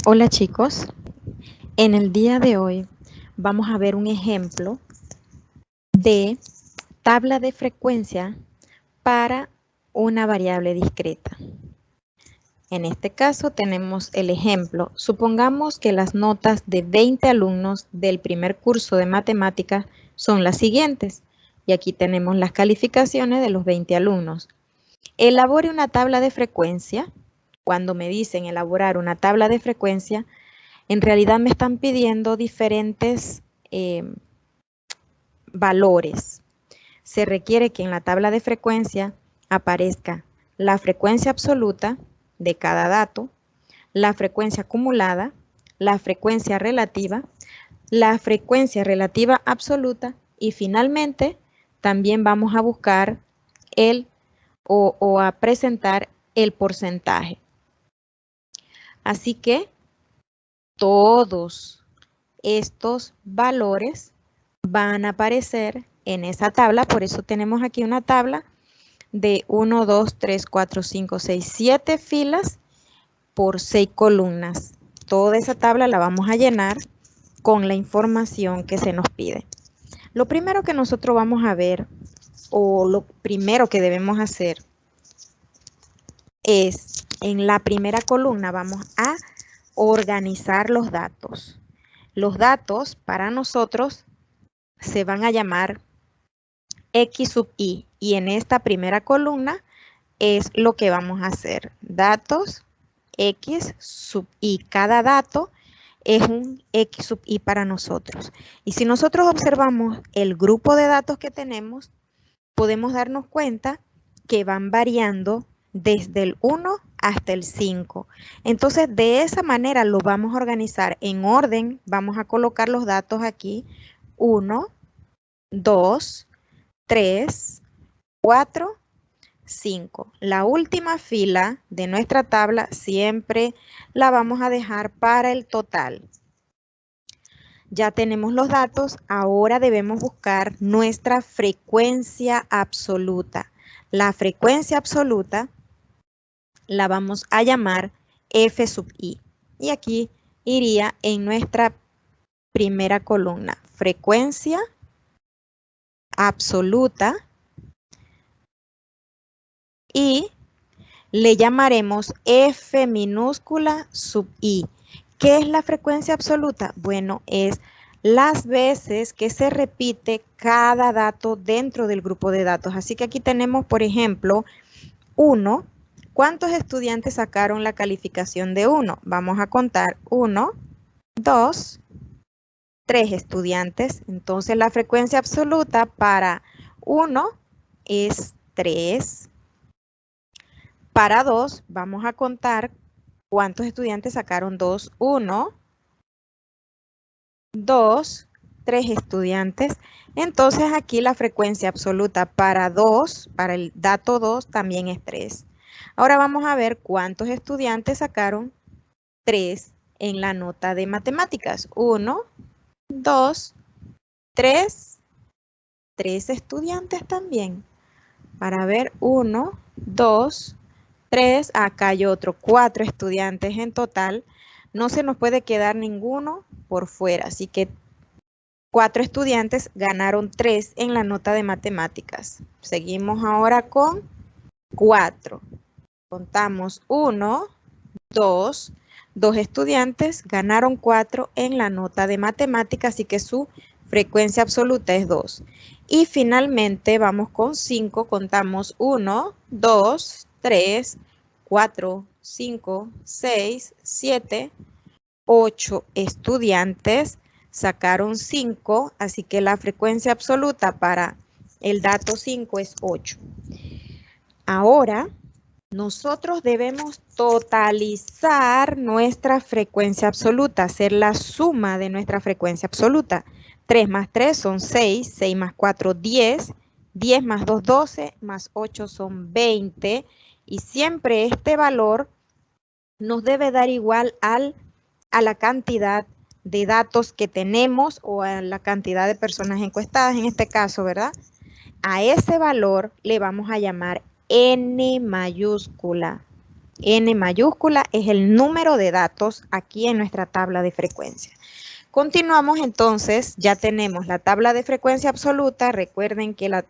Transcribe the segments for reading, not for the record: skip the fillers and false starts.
Hola chicos, en el día de hoy vamos a ver un ejemplo de tabla de frecuencia para una variable discreta. En este caso tenemos el ejemplo. Supongamos que las notas de 20 alumnos del primer curso de matemáticas son las siguientes. Y aquí tenemos las calificaciones de los 20 alumnos. Elabore una tabla de frecuencia. Cuando me dicen elaborar una tabla de frecuencia, en realidad me están pidiendo diferentes valores. Se requiere que en la tabla de frecuencia aparezca la frecuencia absoluta de cada dato, la frecuencia acumulada, la frecuencia relativa absoluta y finalmente también vamos a buscar a presentar el porcentaje. Así que todos estos valores van a aparecer en esa tabla, por eso tenemos aquí una tabla de 1, 2, 3, 4, 5, 6, 7 filas por 6 columnas. Toda esa tabla la vamos a llenar con la información que se nos pide. Lo primero que nosotros vamos a ver, o lo primero que debemos hacer, es en la primera columna vamos a organizar los datos. Los datos para nosotros se van a llamar X sub I y en esta primera columna es lo que vamos a hacer. Datos X sub I. Cada dato es un X sub I para nosotros. Y si nosotros observamos el grupo de datos que tenemos, podemos darnos cuenta que van variando desde el 1 hasta el 5. Entonces, de esa manera lo vamos a organizar en orden. Vamos a colocar los datos aquí. 1, 2, 3, 4, 5. La última fila de nuestra tabla siempre la vamos a dejar para el total. Ya tenemos los datos, ahora debemos buscar nuestra frecuencia absoluta. La frecuencia absoluta la vamos a llamar F sub I. Y aquí iría en nuestra primera columna. Frecuencia absoluta y le llamaremos F minúscula sub I. ¿Qué es la frecuencia absoluta? Bueno, es las veces que se repite cada dato dentro del grupo de datos. Así que aquí tenemos, por ejemplo, 1. ¿Cuántos estudiantes sacaron la calificación de 1? Vamos a contar 1, 2, 3 estudiantes. Entonces la frecuencia absoluta para 1 es 3. Para 2 vamos a contar cuántos estudiantes sacaron 2. 1, 2, 3 estudiantes. Entonces aquí la frecuencia absoluta para 2, para el dato 2 también es 3. Ahora vamos a ver cuántos estudiantes sacaron 3 en la nota de matemáticas. 1, 2, 3, 3 estudiantes también. Para ver 1, 2, 3, acá hay otro, 4 estudiantes en total. No se nos puede quedar ninguno por fuera, así que 4 estudiantes ganaron 3 en la nota de matemáticas. Seguimos ahora con 4. Contamos 1, 2, 2 estudiantes ganaron 4 en la nota de matemáticas, así que su frecuencia absoluta es 2. Y finalmente vamos con 5, contamos 1, 2, 3, 4, 5, 6, 7, 8 estudiantes sacaron 5, así que la frecuencia absoluta para el dato 5 es 8. Ahora, nosotros debemos totalizar nuestra frecuencia absoluta, hacer la suma de nuestra frecuencia absoluta. 3 más 3 son 6, 6 más 4, 10, 10 más 2, 12, más 8 son 20. Y siempre este valor nos debe dar igual a la cantidad de datos que tenemos o a la cantidad de personas encuestadas, en este caso, ¿verdad? A ese valor le vamos a llamar N mayúscula. N mayúscula es el número de datos aquí en nuestra tabla de frecuencia. Continuamos entonces, ya tenemos la tabla de frecuencia absoluta. Recuerden que la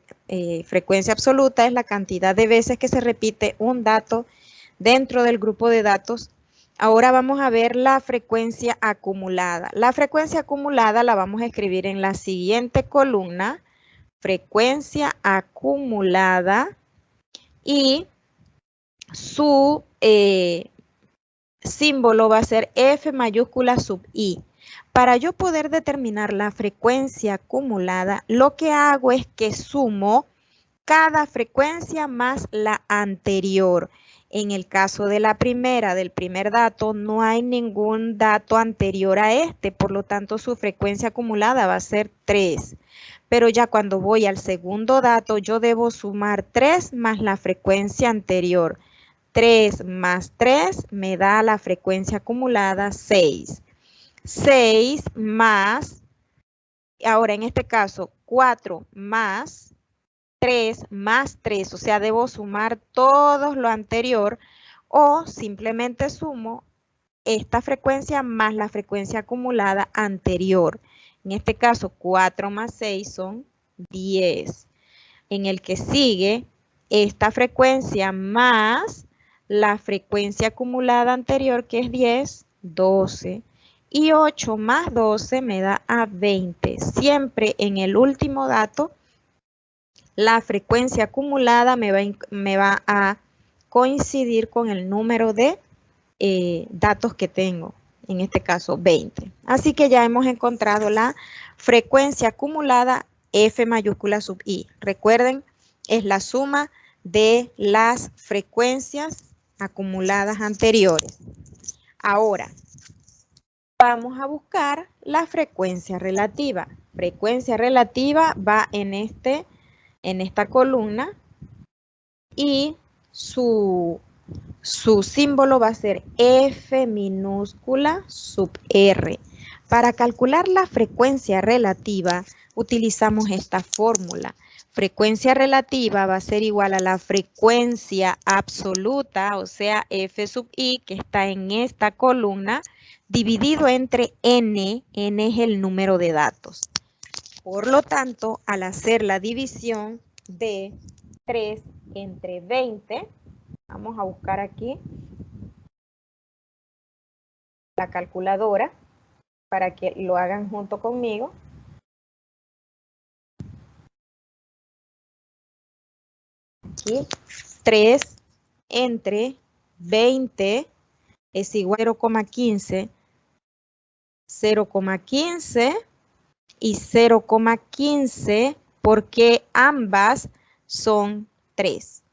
frecuencia absoluta es la cantidad de veces que se repite un dato dentro del grupo de datos. Ahora vamos a ver la frecuencia acumulada. La frecuencia acumulada la vamos a escribir en la siguiente columna, frecuencia acumulada, y su símbolo va a ser F mayúscula sub I. Para yo poder determinar la frecuencia acumulada, lo que hago es que sumo cada frecuencia más la anterior. En el caso de la primera, del primer dato, no hay ningún dato anterior a este, por lo tanto su frecuencia acumulada va a ser 3. Pero ya cuando voy al segundo dato, yo debo sumar 3 más la frecuencia anterior. 3 más 3 me da la frecuencia acumulada 6. 6 más, ahora en este caso, 4 más 3 más 3, o sea, debo sumar todo lo anterior o simplemente sumo esta frecuencia más la frecuencia acumulada anterior. En este caso, 4 más 6 son 10. En el que sigue, esta frecuencia más la frecuencia acumulada anterior, que es 10, 12. Y 8 más 12 me da a 20. Siempre en el último dato, la frecuencia acumulada me va a coincidir con el número de datos que tengo, en este caso 20. Así que ya hemos encontrado la frecuencia acumulada F mayúscula sub I. Recuerden, es la suma de las frecuencias acumuladas anteriores. Ahora, vamos a buscar la frecuencia relativa. Frecuencia relativa va en esta columna y su símbolo va a ser F minúscula sub R. Para calcular la frecuencia relativa utilizamos esta fórmula. Frecuencia relativa va a ser igual a la frecuencia absoluta, o sea, F sub I, que está en esta columna, dividido entre N. N es el número de datos. Por lo tanto, al hacer la división de 3 entre 20, vamos a buscar aquí la calculadora para que lo hagan junto conmigo. Aquí, 3 entre 20 es igual a 0,15, 0,15 y 0,15 porque ambas son 3.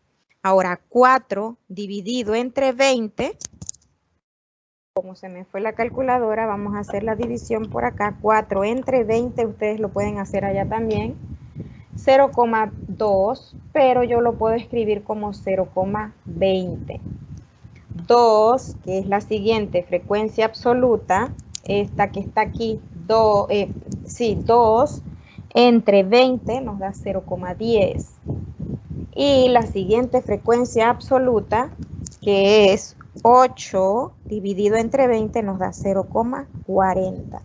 Ahora 4 dividido entre 20, como se me fue la calculadora, vamos a hacer la división por acá. 4 entre 20, ustedes lo pueden hacer allá también. 0,2, pero yo lo puedo escribir como 0,20. 2, que es la siguiente frecuencia absoluta, esta que está aquí, 2 entre 20 nos da 0,10. Y la siguiente frecuencia absoluta, que es 8 dividido entre 20, nos da 0,40.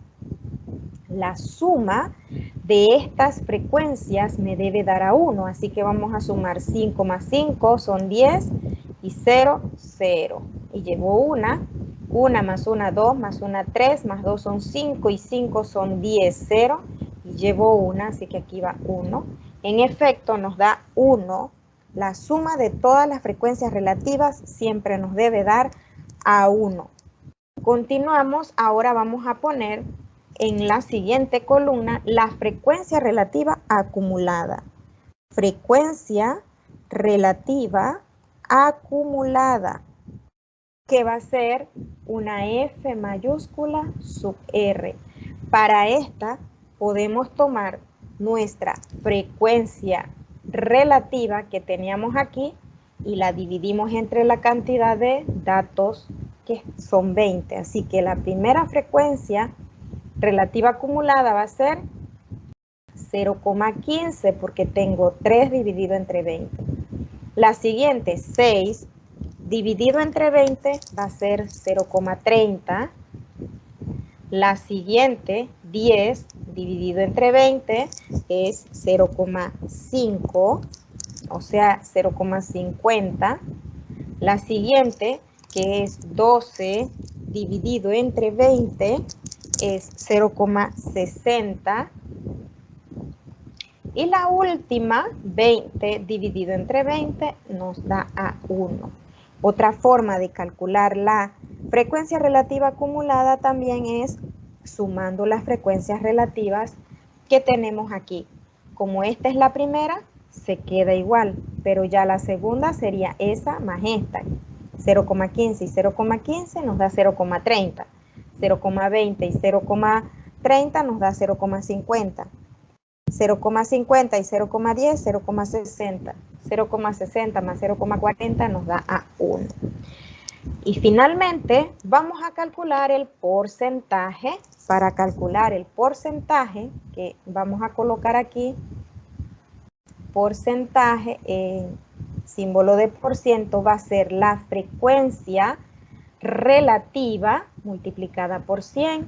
La suma de estas frecuencias me debe dar a 1, así que vamos a sumar 5 más 5 son 10 y 0, 0. Y llevo 1 más 1, 2, más 1, 3, más 2 son 5 y 5 son 10, 0. Y llevo 1, así que aquí va 1. En efecto, nos da 1. La suma de todas las frecuencias relativas siempre nos debe dar a 1. Continuamos, ahora vamos a poner en la siguiente columna la frecuencia relativa acumulada. Frecuencia relativa acumulada, que va a ser una F mayúscula sub R. Para esta podemos tomar nuestra frecuencia relativa que teníamos aquí y la dividimos entre la cantidad de datos que son 20. Así que la primera frecuencia relativa acumulada va a ser 0,15 porque tengo 3 dividido entre 20. La siguiente, 6 dividido entre 20 va a ser 0,30. La siguiente, 10 dividido entre 20 es 0,5, o sea, 0,50. La siguiente, que es 12 dividido entre 20, es 0,60. Y la última, 20 dividido entre 20, nos da a 1. Otra forma de calcular la frecuencia relativa acumulada también es sumando las frecuencias relativas que tenemos aquí. Como esta es la primera, se queda igual, pero ya la segunda sería esa más esta. 0,15 y 0,15 nos da 0,30. 0,20 y 0,30 nos da 0,50. 0,50 y 0,10, 0,60. 0,60 más 0,40 nos da a 1. Y finalmente vamos a calcular el porcentaje. Para calcular el porcentaje, que vamos a colocar aquí, porcentaje, símbolo de por ciento, va a ser la frecuencia relativa multiplicada por 100.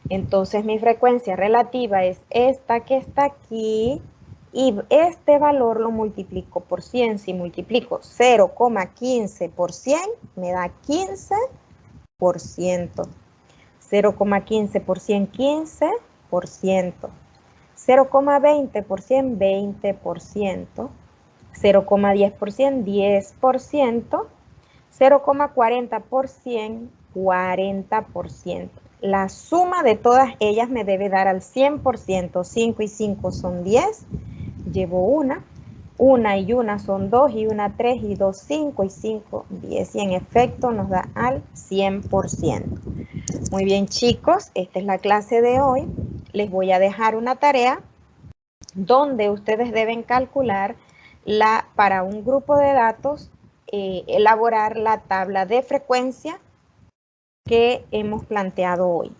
Entonces mi frecuencia relativa es esta que está aquí y este valor lo multiplico por 100. Si multiplico 0,15 por 100 me da 15%. 0,15 por 100, 15%. 0,20 por 100, 20%. 0,10 por 100, 10%. 0,40 por 100, 40%. La suma de todas ellas me debe dar al 100%. 5 y 5 son 10. Llevo una. Una y una son 2 y una 3 y 2, 5 y 5, 10. Y en efecto nos da al 100%. Muy bien, chicos, esta es la clase de hoy. Les voy a dejar una tarea donde ustedes deben calcular para un grupo de datos, elaborar la tabla de frecuencia que hemos planteado hoy.